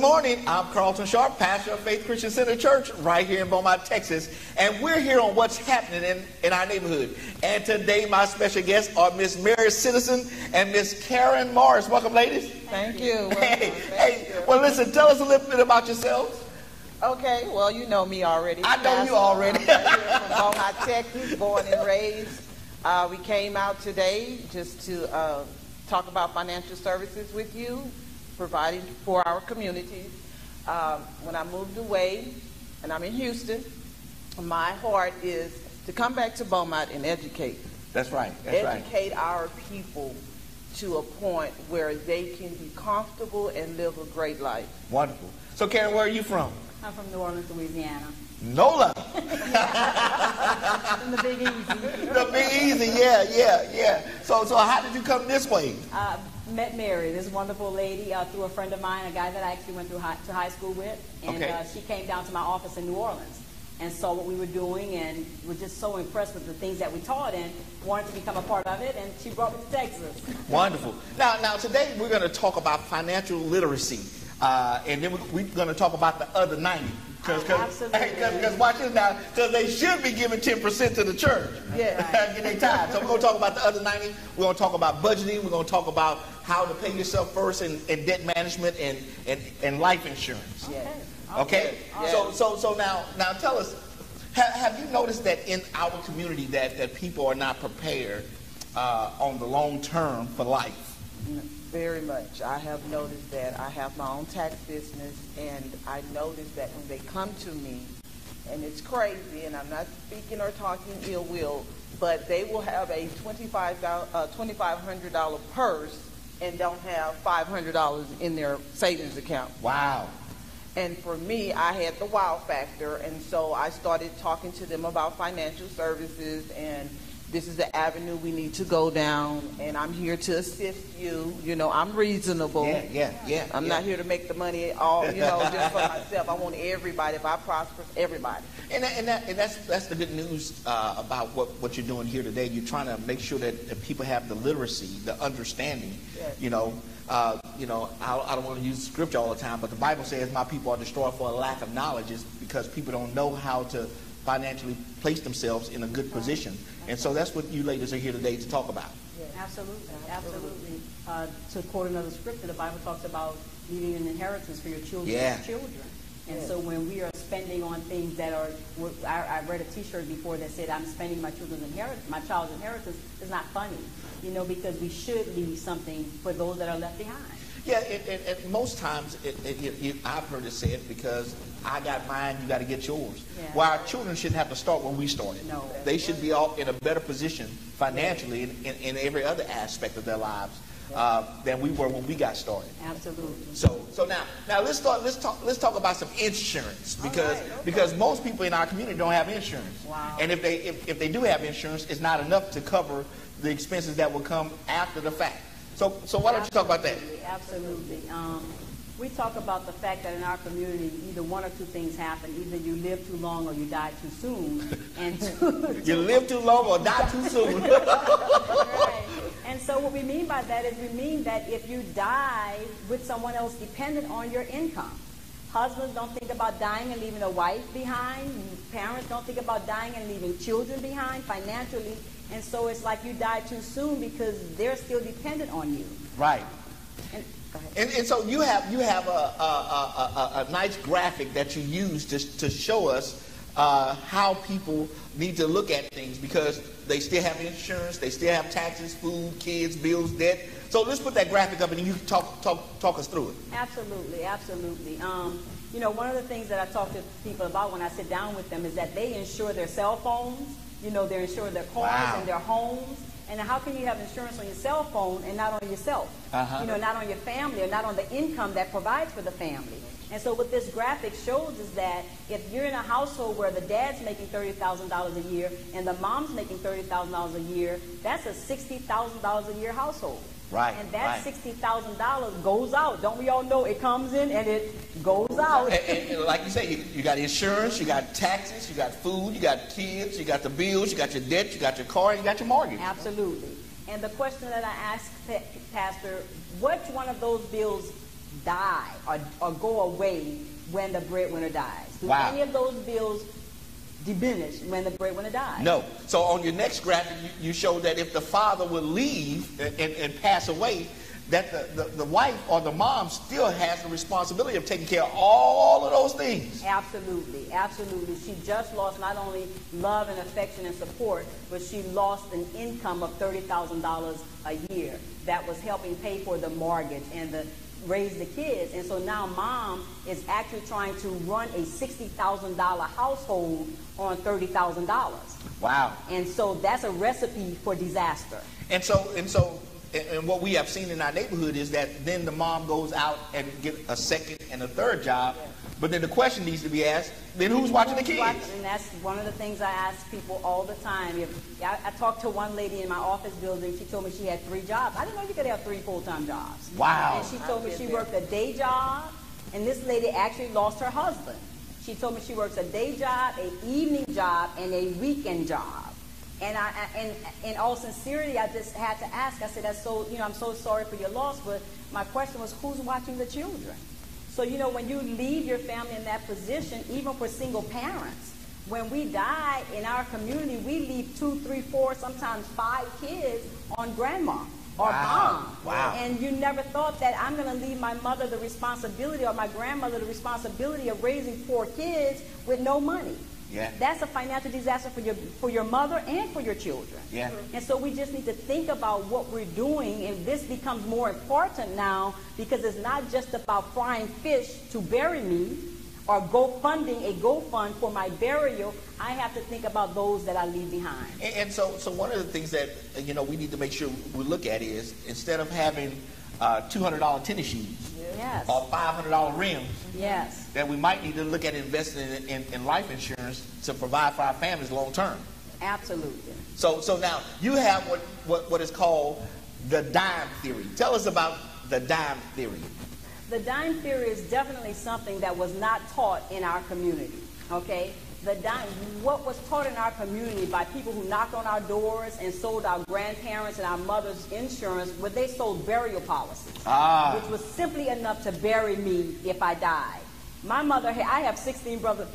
morning. I'm Carlton Sharp, pastor of Faith Christian Center Church right here in Beaumont, Texas. And we're here on what's happening in our neighborhood. And today my special guests are Miss Mary Citizen and Miss Karen Morris. Welcome, ladies. Thank you. Hey, well, listen, tell us a little bit about yourselves. Okay, well, you know me already. I know you already. I'm right here from Beaumont, Texas, born and raised. We came out today just to talk about financial services with you, providing for our communities. When I moved away, and I'm in Houston, my heart is to come back to Beaumont and educate. That's right. Educate our people to a point where they can be comfortable and live a great life. Wonderful. So, Karen, where are you from? I'm from New Orleans, Louisiana. NOLA. From the Big Easy. The Big Easy, yeah. So how did you come this way? Met Mary, this wonderful lady, through a friend of mine, a guy that I actually went to high school with. And she came down to my office in New Orleans and saw what we were doing and was just so impressed with the things that we taught and wanted to become a part of it, and she brought me to Texas. Wonderful. Now today we're going to talk about financial literacy, and then we're going to talk about the other 90. Because watch this now, because they should be giving 10% to the church. Yeah. Get their time. So we're going to talk about the other 90. We're going to talk about budgeting. We're going to talk about how to pay yourself first and debt management and life insurance. Yeah. Okay? Yes. So now tell us, have you noticed that in our community that people are not prepared on the long term for life? Very much. I have noticed that. I have my own tax business, and I noticed that when they come to me, and it's crazy, and I'm not speaking or talking ill will, but they will have a $2,500 purse and don't have $500 in their savings account. Wow. And for me, I had the wow factor, and so I started talking to them about financial services, and this is the avenue we need to go down, and I'm here to assist you. You know, I'm reasonable. Yeah. I'm not here to make the money all, just for myself. I want everybody. If I prosper, everybody. And that's the good news about what you're doing here today. You're trying to make sure that people have the literacy, the understanding. Yes. I don't want to use scripture all the time, but the Bible says my people are destroyed for a lack of knowledge. It's because people don't know how to financially place themselves in a good position. And so that's what you ladies are here today to talk about. Yeah. Absolutely. To quote another scripture, the Bible talks about leaving an inheritance for your children. And so when we are spending on things that are, I read a T-shirt before that said, I'm spending my child's inheritance, is not funny, because we should leave something for those that are left behind. Yeah, and most times I've heard it said, because I got mine, you got to get yours. Yeah. Well, our children shouldn't have to start when we started. No. They should be all in a better position financially in every other aspect of their lives than we were when we got started. Absolutely. So now let's talk about some insurance, because most people in our community don't have insurance. Wow. And if they do have insurance, it's not enough to cover the expenses that will come after the fact. So why don't you talk about that? Absolutely. We talk about the fact that in our community, either one or two things happen. Either you live too long or you die too soon. And you live too long or die too soon. Right. And so what we mean by that is we mean that if you die with someone else dependent on your income. Husbands don't think about dying and leaving a wife behind. Parents don't think about dying and leaving children behind financially. And so it's like you die too soon because they're still dependent on you. Right. And so you have a nice graphic that you use to show us how people need to look at things, because they still have insurance, they still have taxes, food, kids, bills, debt. So let's put that graphic up and you talk us through it. Absolutely. One of the things that I talk to people about when I sit down with them is that they insure their cell phones. They insure their cars and their homes. And how can you have insurance on your cell phone and not on yourself? Not on your family, or not on the income that provides for the family. And so what this graphic shows is that if you're in a household where the dad's making $30,000 a year and the mom's making $30,000 a year, that's a $60,000 a year household. Right. And that $60,000 goes out. Don't we all know it comes in and it goes out? And like you say, you got insurance, you got taxes, you got food, you got kids, you got the bills, you got your debt, you got your car, and you got your mortgage. Absolutely. And the question that I asked Pastor, which one of those bills die or go away when the breadwinner dies? Do Wow. any of those bills diminish when the breadwinner dies? No. So on your next graphic, you show that if the father will leave and pass away, that the wife or the mom still has the responsibility of taking care of all of those things. Absolutely, absolutely. She just lost not only love and affection and support, but she lost an income of $30,000 a year that was helping pay for the mortgage and raise the kids. And so now mom is actually trying to run a $60,000 household on $30,000. Wow. And so that's a recipe for disaster. And what we have seen in our neighborhood is that then the mom goes out and get a second and a third job. Yes. But then the question needs to be asked, then who's watching the kids? And that's one of the things I ask people all the time. I talked to one lady in my office building. She told me she had 3 jobs. I didn't know you could have 3 full-time jobs. Wow. And she told me she worked a day job, and this lady actually lost her husband. She told me she works a day job, an evening job, and a weekend job. And in all sincerity, I just had to ask. I said, I'm so sorry for your loss, but my question was, who's watching the children? So, when you leave your family in that position, even for single parents, when we die in our community, we leave 2, 3, 4, sometimes 5 kids on grandma or mom. Wow. And you never thought that I'm going to leave my mother the responsibility or my grandmother the responsibility of raising 4 kids with no money. Yeah. That's a financial disaster for your mother and for your children. Yeah. And so we just need to think about what we're doing, and this becomes more important now because it's not just about frying fish to bury me or funding a GoFund for my burial. I have to think about those that I leave behind. And so one of the things that we need to make sure we look at is, instead of having $200 tennis shoes, Yes. or $500 rims, Yes. that we might need to look at investing in life insurance to provide for our families long term. Absolutely. So now you have what is called the dime theory. Tell us about the dime theory. The dime theory is definitely something that was not taught in our community. Okay? What was taught in our community by people who knocked on our doors and sold our grandparents and our mother's insurance, where they sold burial policies, which was simply enough to bury me if I died. My mother, I have 15 brothers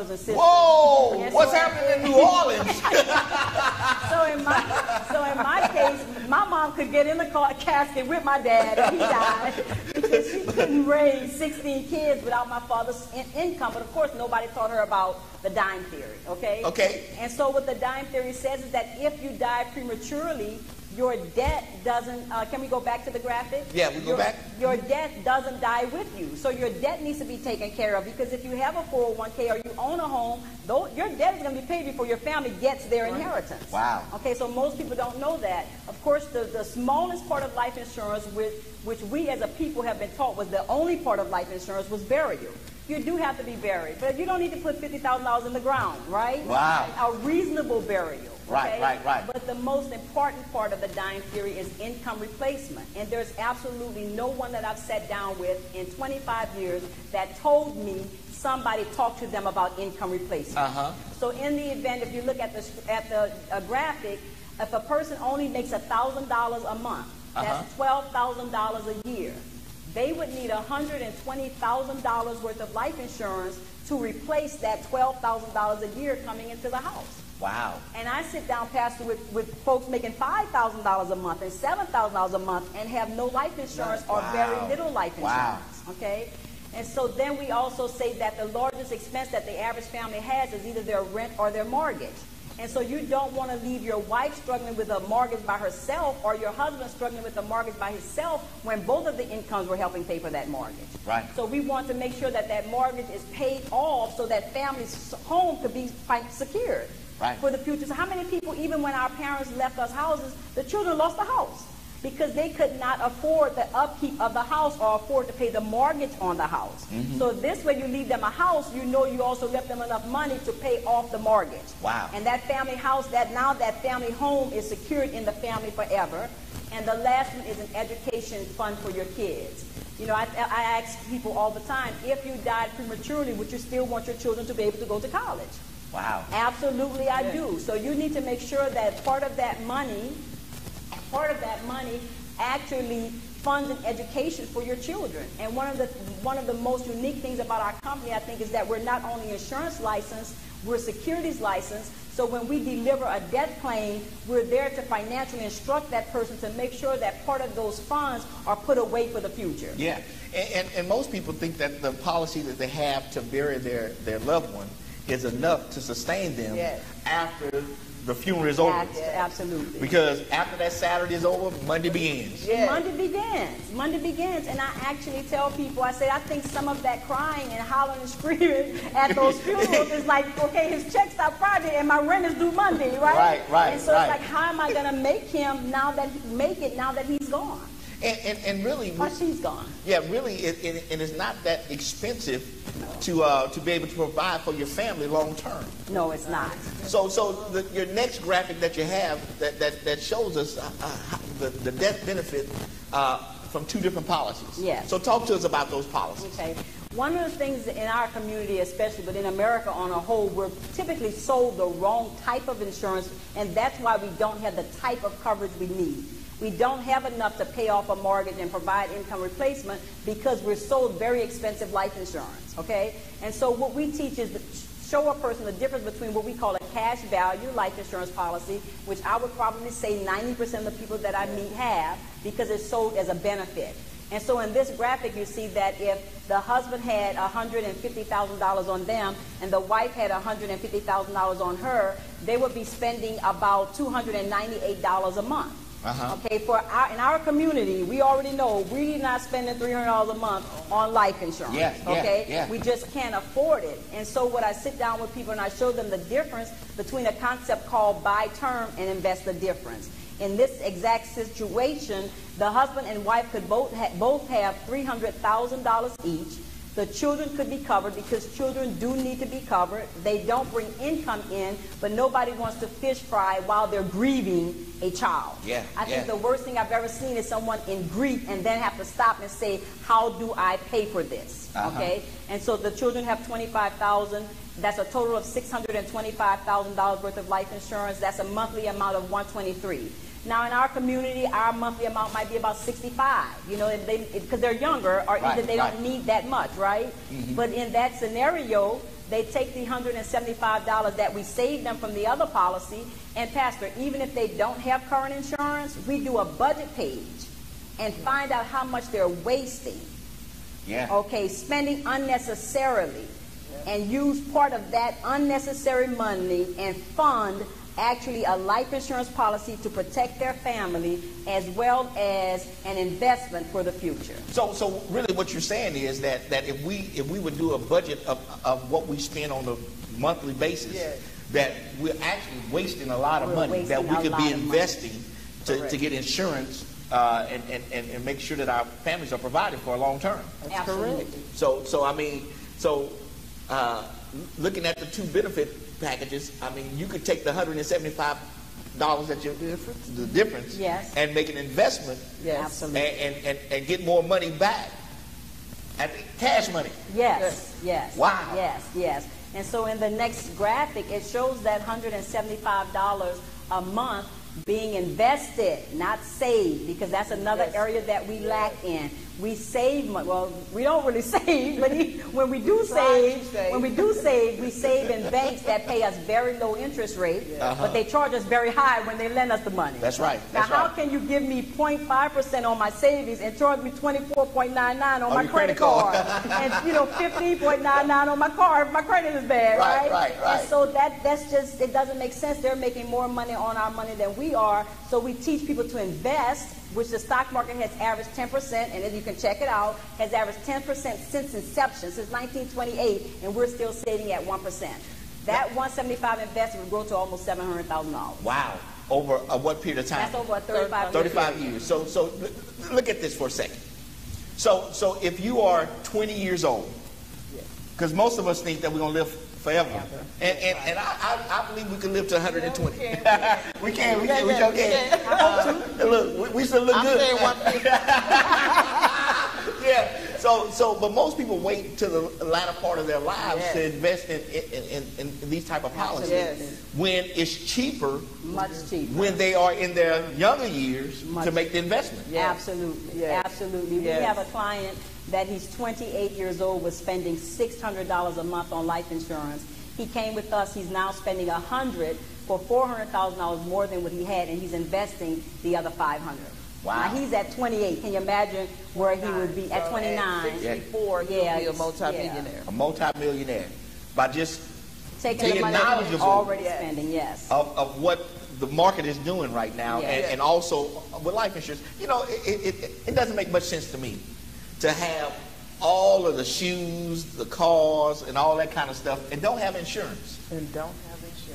and sisters. Whoa! And What's so happening in New Orleans? So in my case, my mom could get in the casket with my dad and he died because she couldn't raise 16 kids without my father's income. But of course, nobody taught her about the dime theory, okay? Okay. And so what the dime theory says is that if you die prematurely, your debt doesn't, can we go back to the graphic? Yeah, we go back. Your debt doesn't die with you. So your debt needs to be taken care of, because if you have a 401k or you own a home, your debt is going to be paid before your family gets their inheritance. Wow. Okay, so most people don't know that. Of course, the smallest part of life insurance, which we as a people have been taught was the only part of life insurance, was burial. You do have to be buried, but you don't need to put $50,000 in the ground, right? Wow. A reasonable burial. Okay? Right. But the most important part of the dime theory is income replacement. And there's absolutely no one that I've sat down with in 25 years that told me somebody talked to them about income replacement. So in the event, if you look at the graphic, if a person only makes $1,000 a month, that's $12,000 a year. They would need $120,000 worth of life insurance to replace that $12,000 a year coming into the house. Wow. And I sit down, Pastor, with folks making $5,000 a month and $7,000 a month and have no life insurance or very little life insurance. Okay? And so then we also say that the largest expense that the average family has is either their rent or their mortgage. And so you don't want to leave your wife struggling with a mortgage by herself or your husband struggling with a mortgage by himself when both of the incomes were helping pay for that mortgage. Right. So we want to make sure that that mortgage is paid off so that family's home could be secured for the future. So how many people, even when our parents left us houses, the children lost the house because they could not afford the upkeep of the house or afford to pay the mortgage on the house. So this way you leave them a house, you know you also left them enough money to pay off the mortgage. Wow. And that family house, that family home is secured in the family forever. And the last one is an education fund for your kids. You know, I ask people all the time, if you died prematurely, would you still want your children to be able to go to college? Wow. Absolutely, I do. So you need to make sure that part of that money actually funds an education for your children. And one of the most unique things about our company, I think, is that we're not only insurance licensed, we're securities licensed. So when we deliver a death claim, we're there to financially instruct that person to make sure that part of those funds are put away for the future. Yeah, and most people think that the policy that they have to bury their loved one is enough to sustain them after the funeral is over. Absolutely. Because after that Saturday is over, Monday begins. Yeah. Monday begins. And I actually tell people, I say, I think some of that crying and hollering and screaming at those funerals is like, okay, his check stopped Friday and my rent is due Monday, right? Right. And so it's like, how am I going to make him now that he's gone? And really, or she's gone. Yeah, really, and it's not that expensive to be able to provide for your family long term. No, it's not. So your next graphic that you have that shows us the death benefit from two different policies. Yes. So talk to us about those policies. Okay. One of the things in our community, especially, but in America on a whole, we're typically sold the wrong type of insurance, and that's why we don't have the type of coverage we need. We don't have enough to pay off a mortgage and provide income replacement because we're sold very expensive life insurance, okay? And so what we teach is to show a person the difference between what we call a cash value life insurance policy, which I would probably say 90% of the people that I meet have, because it's sold as a benefit. And so in this graphic, you see that if the husband had $150,000 on them and the wife had $150,000 on her, they would be spending about $298 a month. Okay, in our community, we already know we're not spending $300 a month on life insurance. We just can't afford it. And so what I sit down with people and I show them the difference between a concept called buy term and invest the difference. In this exact situation, the husband and wife could both have $300,000 each. The children could be covered because children do need to be covered. They don't bring income in, but nobody wants to fish fry while they're grieving a child. I think the worst thing I've ever seen is someone in grief and then have to stop and say, how do I pay for this? Okay? And so the children have $25,000. That's a total of $625,000 worth of life insurance. That's a monthly amount of $123,000. Now, in our community, our monthly amount might be about $65,000, you know, because they're younger, or either they don't need that much, right? But in that scenario, they take the $175 that we saved them from the other policy, and Pastor, even if they don't have current insurance, we do a budget page and find out how much they're wasting. Okay, spending unnecessarily, and use part of that unnecessary money and fund actually a life insurance policy to protect their family as well as an investment for the future. So really what you're saying is that if we would do a budget of what we spend on a monthly basis, that we're actually wasting a lot of money that we could be investing to get insurance and make sure that our families are provided for a long term. That's correct. So looking at the two benefit packages, I mean, you could take the $175 that you the difference, and make an investment, and get more money back, cash money. Wow. Yes. And so in the next graphic, it shows that $175 a month being invested, not saved, because that's another area that we lack in. We save money. Well, we don't really save, but when we do save, we save in banks that pay us very low interest rate, but they charge us very high when they lend us the money. That's right. Now, how can you give me 0.5% on my savings and charge me 24.99 on my credit card, and 15.99 on my car if my credit is bad, right? And so that's just, it doesn't make sense. They're making more money on our money than we are. So we teach people to invest, which the stock market has averaged 10%, and as you can check it out, has averaged 10% since inception, since 1928, and we're still sitting at 1%. That $175 investment will grow to almost $700,000. Wow. Over what period of time? That's over 35 years. So look at this for a second. So if you are 20 years old, because most of us think that we're going to live forever. And I believe we can live to 120. We can. Look, we still look good. I'm saying 150. But most people wait till the latter part of their lives to invest in these type of policies when it's cheaper, much cheaper, when they are in their younger years to make the investment. Absolutely, absolutely. We have a client that he's 28 years old, was spending $600 a month on life insurance. He came with us. He's now spending $100 for $400,000 more than what he had, and he's investing the other $500. Wow. Now, he's at 28. Can you imagine where he would be at 29? At 64, he'll be a multimillionaire. A multimillionaire by just taking the money that he's already spending, of what the market is doing right now, and also with life insurance. You know, it doesn't make much sense to me to have all of the shoes, the cars, and all that kind of stuff, and don't have insurance.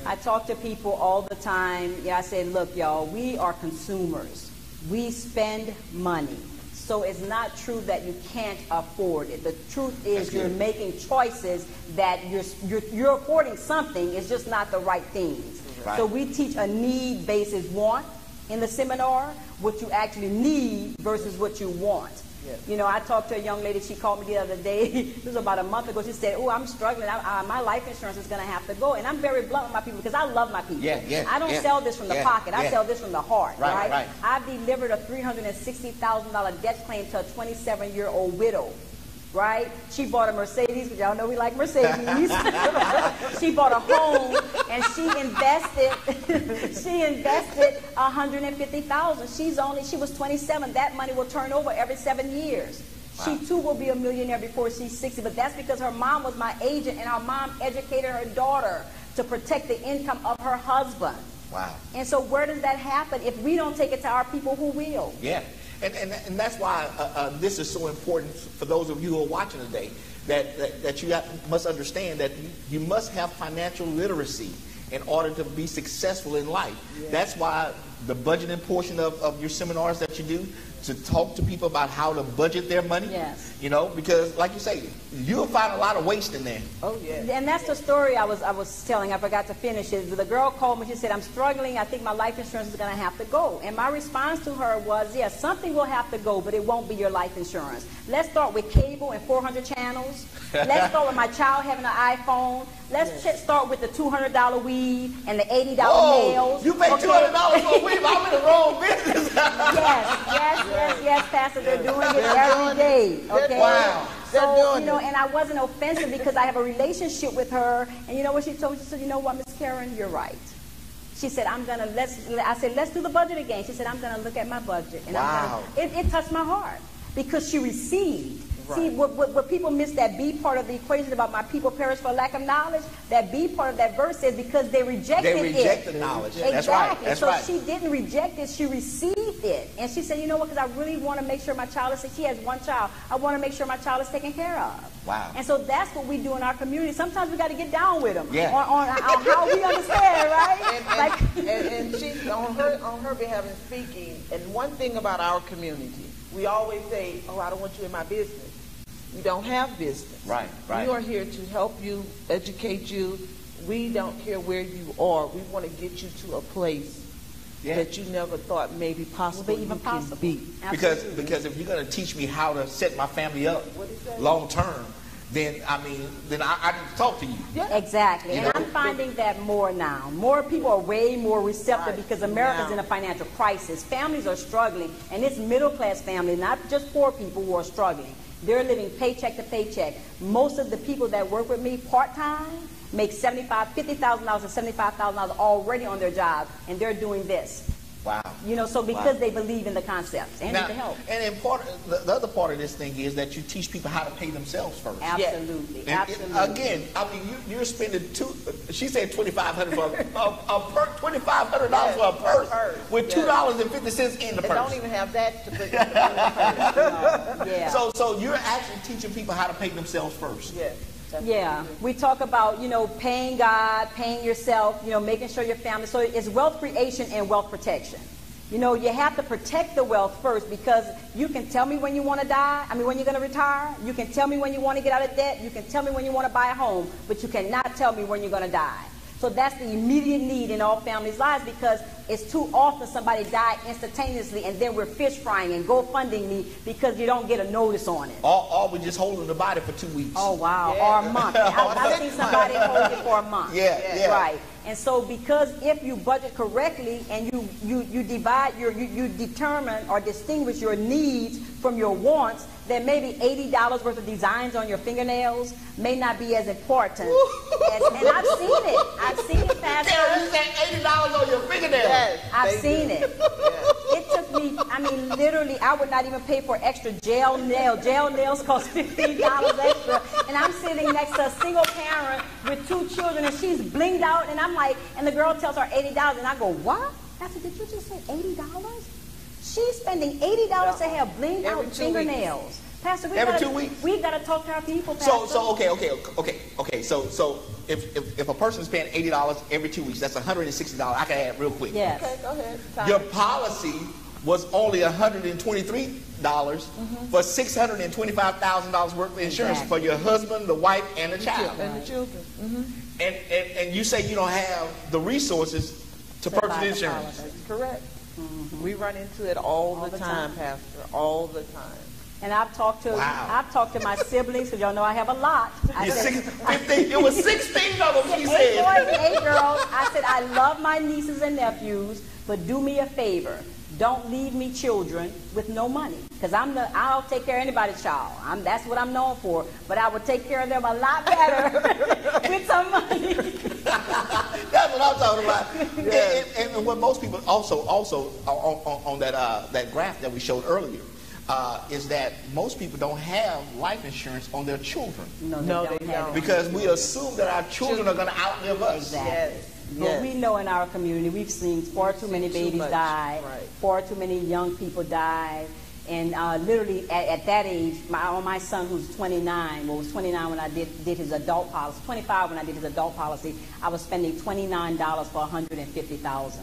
I talk to people all the time. I say, look, y'all, we are consumers. We spend money. So it's not true that you can't afford it. The truth is you're making choices that you're affording something. It's just not the right things. Right. So we teach a need basis want in the seminar, what you actually need versus what you want. You know, I talked to a young lady, she called me the other day, this was about a month ago, she said, oh, I'm struggling, my life insurance is going to have to go. And I'm very blunt with my people because I love my people. I don't sell this from the pocket, I sell this from the heart, right? I've delivered a $360,000 death claim to a 27-year-old widow. Right? She bought a Mercedes, because y'all know we like Mercedes. She bought a home, and she invested $150,000. She was 27. That money will turn over every 7 years. Wow. She too will be a millionaire before she's 60. But that's because her mom was my agent, and her mom educated her daughter to protect the income of her husband. Wow. And so where does that happen? If we don't take it to our people, who will? Yeah. And that's why this is so important for those of you who are watching today, that you must understand that you must have financial literacy in order to be successful in life. That's why the budgeting portion of your seminars that you do, to talk to people about how to budget their money. You know, because like you say, you'll find a lot of waste in there. And that's the story I was telling. I forgot to finish it. The girl called me. She said, I'm struggling. I think my life insurance is going to have to go. And my response to her was, yes, something will have to go, but it won't be your life insurance. Let's start with cable and 400 channels. Let's start with my child having an iPhone. Let's start with the $200 weed and the $80 nails. You pay $200 for a weed? I'm in the wrong business. Yes, Pastor. They're doing it every day. Okay. Wow. So, you know, and I wasn't offensive because I have a relationship with her. And you know what she told me? She said, you know what, Miss Karen, you're right. She said, I said, let's do the budget again. She said, I'm going to look at my budget. And it touched my heart because she received. See, what people miss, that B part of the equation about my people perish for lack of knowledge, that B part of that verse says because they rejected it. They rejected knowledge. Exactly. That's right. That's so she didn't reject it, she received it. And she said, you know what, because I really want to make sure my child is, she has one child, I want to make sure my child is taken care of. Wow. And so that's what we do in our community. Sometimes we got to get down with them on how we understand, right? And she, on her behalf in speaking, and one thing about our community, we always say, oh, I don't want you in my business. We don't have business. Right. We are here to help you, educate you. We don't care where you are. We want to get you to a place that you never thought maybe possible you can be. Because if you're going to teach me how to set my family up long term, then I need to talk to you. Exactly. And I'm finding that more now. More people are way more receptive because America's in a financial crisis. Families are struggling, and it's middle class families, not just poor people who are struggling. They're living paycheck to paycheck. Most of the people that work with me part-time make $50,000 to $75,000 already on their job, and they're doing this. Wow. You know, so because they believe in the concepts and need the help. And the other part of this thing is that you teach people how to pay themselves first. Absolutely. Again, I mean, you're spending she said $2,500 for $2,500 for a purse with $2.50 in the purse. They don't even have that to put in the purse. So you're actually teaching people how to pay themselves first. Yeah, we talk about, you know, paying God, paying yourself, you know, making sure your family. So it's wealth creation and wealth protection. You know, you have to protect the wealth first because you can tell me when you want to die. I mean, when you're going to retire. You can tell me when you want to get out of debt. You can tell me when you want to buy a home, but you cannot tell me when you're going to die. So that's the immediate need in all families' lives, because it's too often somebody died instantaneously and then we're fish frying and GoFunding me because you don't get a notice on it. Or we just holding the body for 2 weeks. Oh, wow. Yeah. Or a month. I've seen somebody hold it for a month. Yeah. Right. And so because if you budget correctly and you divide you determine or distinguish your needs from your wants, then maybe $80 worth of designs on your fingernails may not be as important. And I've seen it. I've seen it, Pastor. Carol, you said $80 on your fingernails. Yes, I've seen it. It took me, literally, I would not even pay for extra gel nails. Gel nails cost $15 extra. And I'm sitting next to a single parent with 2 children, and she's blinged out, and I'm like, and the girl tells her $80, and I go, what? I said, did you just say $80? She's spending $80 to have blinged out fingernails. Weeks. Pastor, Every 2 weeks? We've got to talk to our people, Pastor. So okay. So if a person is paying $80 every 2 weeks, that's $160. I can add real quick. Yes. Okay, go ahead. Your policy was only $123 for $625,000 worth of insurance for your husband, the wife, and the child. And the children. And you say you don't have the resources to purchase insurance. That's correct. We run into it all the time, Pastor, all the time. And I've talked to my siblings, because y'all know I have a lot. It was 16 of them, she 8 said. boys and 8 girls. I said, I love my nieces and nephews, but do me a favor. Don't leave me children with no money, because I'll take care of anybody's child. That's what I'm known for. But I would take care of them a lot better with some money. That's what I'm talking about. And what most people also on that graph that we showed earlier is that most people don't have life insurance on their children. No, they don't. Because we assume that our children are going to outlive us. Exactly. Yes. But we know in our community we've seen far too many babies die, far too many young people die, and literally at that age, my son who's 29, was 29 when I did his adult policy, 25 when I did his adult policy, I was spending $29 for $150,000.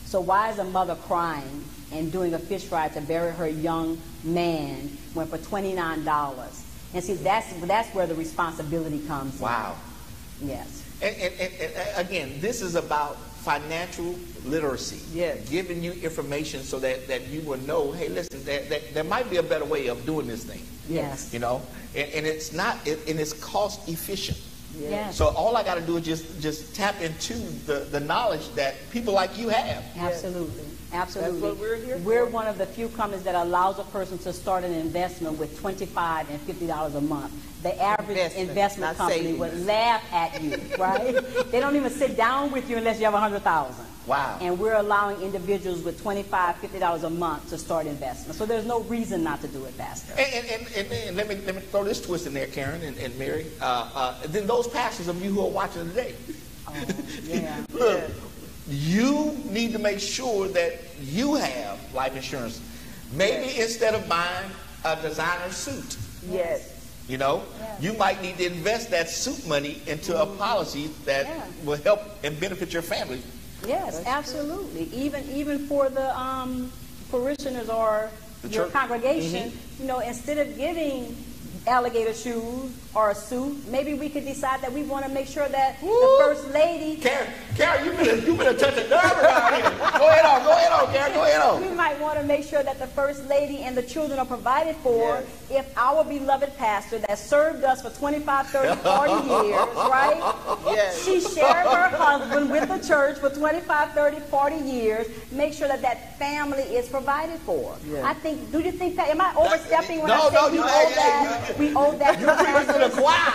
So why is a mother crying and doing a fish fry to bury her young man when for $29? And see, that's where the responsibility comes in. Wow. Yes. And again, this is about financial literacy. Yes. Giving you information so that you will know, hey, listen, there might be a better way of doing this thing. Yes. You know, and it's not, and it's cost efficient. Yes. So all I got to do is just tap into the knowledge that people like you have. Absolutely. Absolutely. That's what we're here We're for. one of the few companies that allows a person to start an investment with $25 and $50 a month. The average investment company would laugh at you, right? They don't even sit down with you unless you have $100,000. Wow. And we're allowing individuals with $25, $50 a month to start investments. So there's no reason not to do it, Pastor. And let me throw this twist in there, Karen and Mary. Then those pastors of you who are watching today. Oh, yeah. Look, you need to make sure that you have life insurance. Maybe instead of buying a designer suit. Yes. You know, you might need to invest that suit money into a policy that will help and benefit your family. Yes, absolutely. Even for the parishioners or your congregation, you know, instead of giving alligator shoes or a suit, maybe we could decide that we want to make sure that the first lady. Karen, you been touching a nerve around here. Go ahead on, Karen. Go ahead on. We might want to make sure that the first lady and the children are provided for if our beloved pastor that served us for 25, 30, 40 years, right? Yes. She shared her husband with the church for 25, 30, 40 years. Make sure that family is provided for. Yeah. I think, do you think that, am I overstepping when I say we owe that? We owe that to the choir.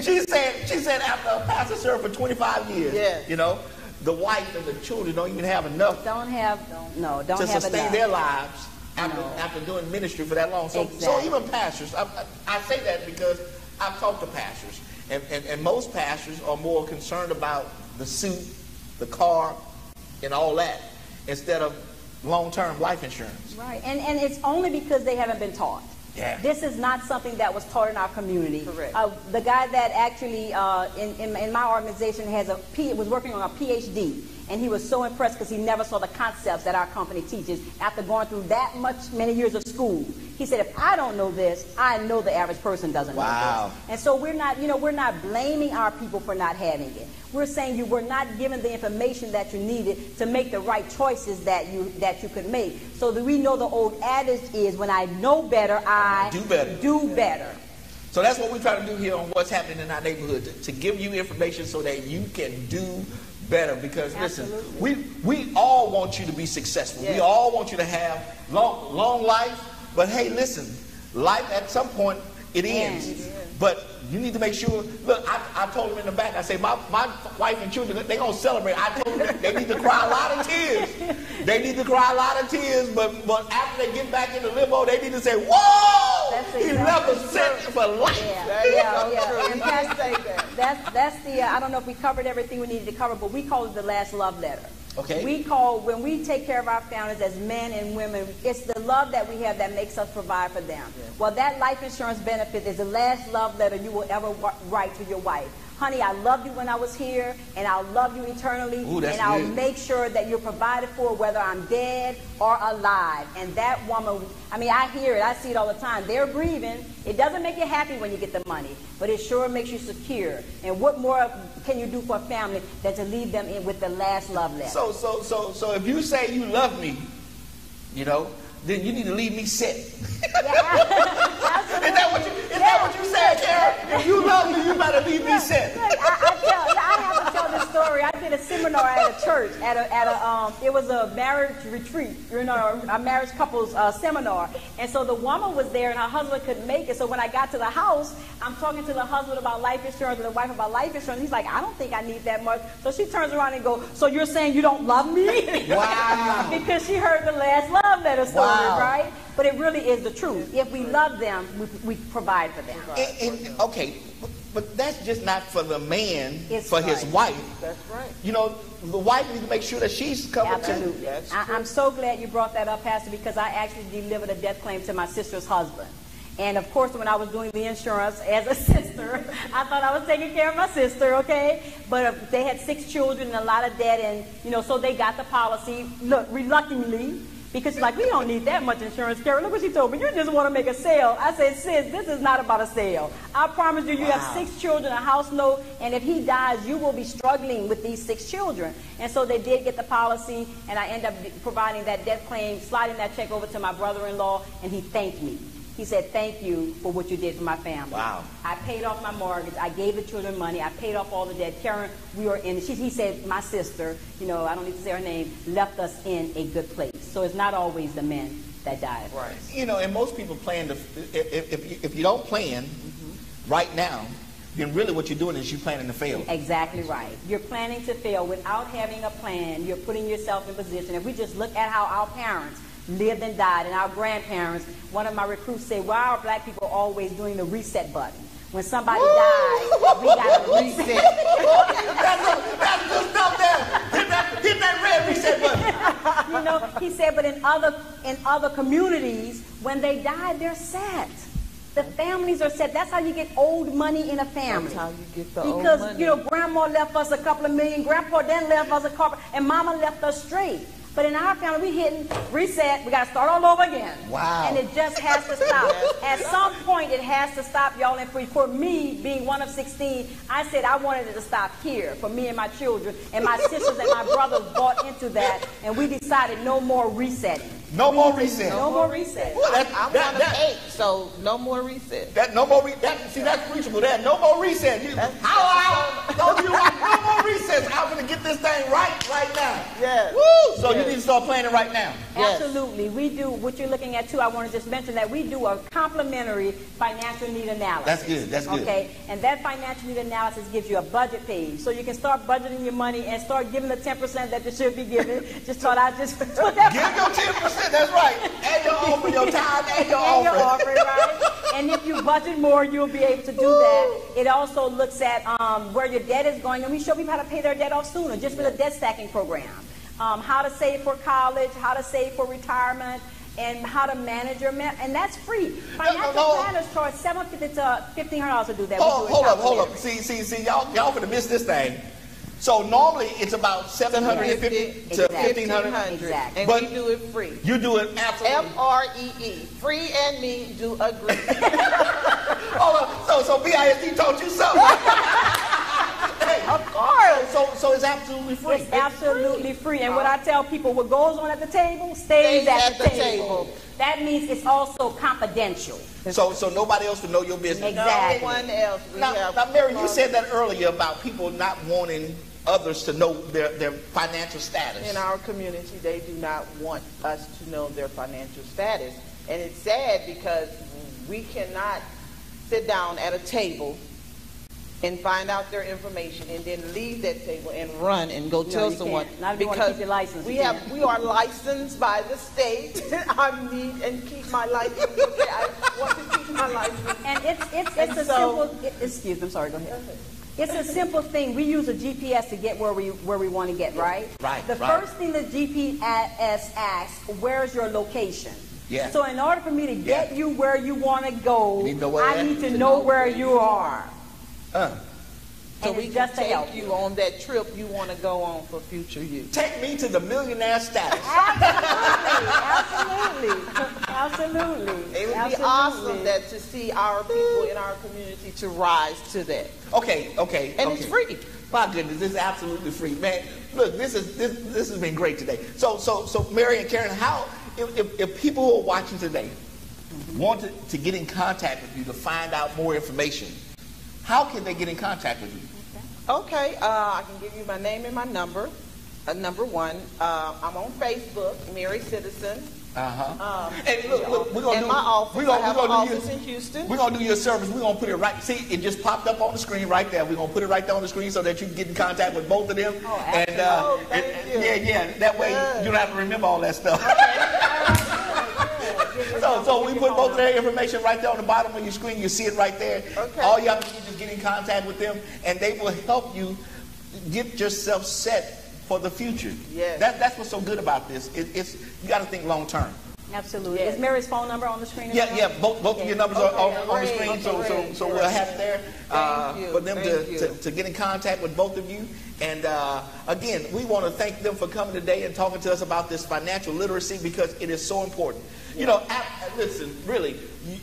She said after a pastor served for 25 years, you know, the wife and the children don't even have enough to sustain their lives after doing ministry for that long. So even pastors, I say that because I've talked to pastors, and most pastors are more concerned about the suit, the car, and all that, instead of long-term life insurance. Right, and it's only because they haven't been taught. Yeah. This is not something that was taught in our community. Correct. The guy that actually in my organization was working on a PhD, and he was so impressed because he never saw the concepts that our company teaches. After going through many years of school, He said, if I don't know this, I know the average person doesn't know this. And so we're not blaming our people for not having it. We're saying you were not given the information that you needed to make the right choices that you could make. So that we know the old adage is, when I know better, I do better. So that's what we try to do here on What's Happening in Our Neighborhood, to give you information so that you can do better. Because listen, we all want you to be successful. Yes. We all want you to have long life. But hey, listen, life at some point it ends. But you need to make sure. Look, I told them in the back, I say, my wife and children, they're going to celebrate. I told them they need to cry a lot of tears. They need to cry a lot of tears, but after they get back in the limo, they need to say, whoa, he left us set for life. And that's the, I don't know if we covered everything we needed to cover, but we call it the last love letter. Okay. When we take care of our families as men and women, it's the love that we have that makes us provide for them. Yes. Well, that life insurance benefit is the last love letter you will ever write to your wife. Honey, I loved you when I was here, and I'll love you eternally, and I'll make sure that you're provided for whether I'm dead or alive. And that woman, I mean, I hear it, I see it all the time. They're grieving. It doesn't make you happy when you get the money, but it sure makes you secure. And what more can you do for a family than to leave them in with the last love letter? So if you say you love me, then you need to leave me set. Is that what you said, Karen? If you love me, you better leave me set. I have to tell this story. I did a seminar at a church, it was a marriage retreat, a marriage couples seminar. And so the woman was there and her husband couldn't make it. So when I got to the house, I'm talking to the husband about life insurance and the wife about life insurance. He's like, I don't think I need that much. So she turns around and goes, so you're saying you don't love me? Wow. Because she heard the last love letter story, right? But it really is the truth. If we love them, we provide for them. Okay, but that's just not for the man, it's for his wife. That's right. The wife needs to make sure that she's covered too. I'm so glad you brought that up, Pastor, because I actually delivered a death claim to my sister's husband. And of course, when I was doing the insurance as a sister, I thought I was taking care of my sister, okay? But they had 6 children and a lot of debt, and so they got the policy, reluctantly. Because she's like, we don't need that much insurance, Carol. Look what she told me. You just want to make a sale. I said, sis, this is not about a sale. I promise you, you have 6 children, a house note, and if he dies, you will be struggling with these 6 children. And so they did get the policy, and I ended up providing that death claim, sliding that check over to my brother-in-law, and he thanked me. He said, thank you for what you did for my family. Wow. I paid off my mortgage. I gave the children money. I paid off all the debt. Karen, we were in, he said, my sister, I don't need to say her name, left us in a good place. So it's not always the men that died. Right. And most people plan if you don't plan right now, then really what you're doing is you're planning to fail. Exactly right. You're planning to fail without having a plan. You're putting yourself in position. If we just look at how our parents lived and died, and our grandparents, one of my recruits said, why are black people always doing the reset button? When somebody dies, we got to reset. That's good stuff there. Hit that red reset button. He said, but in other communities, when they die, they're sad. The families are sad. That's how you get old money in a family. That's how you get the old money. Because, grandma left us a couple of million, grandpa then left us a couple, and mama left us straight. But in our family, we hitting reset. We got to start all over again. Wow. And it just has to stop. At some point, it has to stop, y'all. And for me, being one of 16, I said I wanted it to stop here for me and my children. And my sisters and my brothers bought into that. And we decided no more resetting. No more reset. No more reset. Well, I'm one of 8, so no more reset. No more that's reachable. That no more reset. No more resets. I'm going to get this thing right now. Yeah. Woo! So you need to start planning right now. Absolutely. We do what you're looking at too. I want to just mention that we do a complimentary financial need analysis. That's good. Okay. And that financial need analysis gives you a budget page, so you can start budgeting your money and start giving the 10% that you should be giving. Just thought I'd just put that. Give your 10%. That's right. And your offer, your time, and your offering, right? And if you budget more, you'll be able to do that. It also looks at where your debt is going, and we show people how to pay their debt off sooner, just with a debt stacking program. How to save for college, how to save for retirement, and how to manage your and that's free. Financial planners charge $750 to $1,500 to do that. Hold up. See, y'all gonna miss this thing. So normally it's about $750 to $1,500. Exactly. And But we do it free. You do it absolutely. FREE. Free and me do agree. So BISD told you something. Hey, Of course. so it's absolutely free. It's absolutely free. And what I tell people, what goes on at the table stays at the table. That means it's also confidential. So nobody else will know your business. Exactly. No one else. Now, Mary, you said that earlier about people not wanting others to know their financial status. In our community, they do not want us to know their financial status. And it's sad because we cannot sit down at a table and find out their information and then leave that table and run and go tell someone. Not if you want to keep your license. we are licensed by the state. I need and keep my license. I want to keep my license. And it's a simple. Excuse me. I'm sorry. Go ahead. It's a simple thing. We use a GPS to get where we want to get, right? Right. The first thing the GPS asks, where's your location? Yeah. So in order for me to get you where you want to go, I need to know where you are. So we can take you on that trip you want to go on for future use. Take me to the millionaire status. Absolutely. It would be awesome to see our people in our community to rise to that. Okay. And it's free. My goodness, this is absolutely free, man. Look, this has been great today. So Mary and Karen, how if people who are watching today want to get in contact with you to find out more information, how can they get in contact with you? Okay, I can give you my name and my number. Number one, I'm on Facebook, Mary Citizen. And look, we're gonna my office. I have an office in Houston. We're gonna do your service. We're gonna put it right. See, it just popped up on the screen right there. We're gonna put it right there on the screen so that you can get in contact with both of them. Thank you. Yeah. That way you don't have to remember all that stuff. So we put both of their information right there on the bottom of your screen. You see it right there. Okay. All you have to do is just get in contact with them, and they will help you get yourself set for the future. Yes. That's what's so good about this. It's you got to think long term. Absolutely. Yes. Is Mary's phone number on the screen? Yeah. Both of your numbers are on the screen, so we'll have it there for them to get in contact with both of you. And again, we want to thank them for coming today and talking to us about this financial literacy because it is so important. You know, listen, really,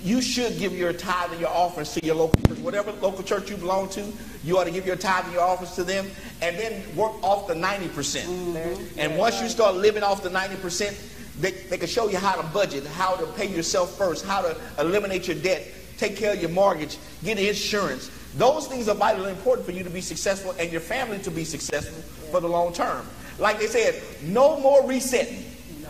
you should give your tithe and your offerings to your local church. Whatever local church you belong to, you ought to give your tithe and your offerings to them and then work off the 90%. Mm-hmm. And once you start living off the 90%, they can show you how to budget, how to pay yourself first, how to eliminate your debt, take care of your mortgage, get insurance. Those things are vitally important for you to be successful and your family to be successful for the long term. Like they said, no more resetting.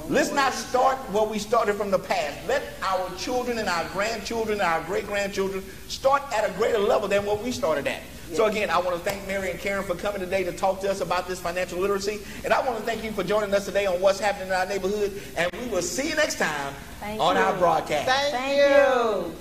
Let's not start where we started from the past. Let our children and our grandchildren and our great-grandchildren start at a greater level than what we started at. Yeah. So again, I want to thank Mary and Karen for coming today to talk to us about this financial literacy. And I want to thank you for joining us today on What's Happening in Our Neighborhood. And we will see you next time on our broadcast. Thank you.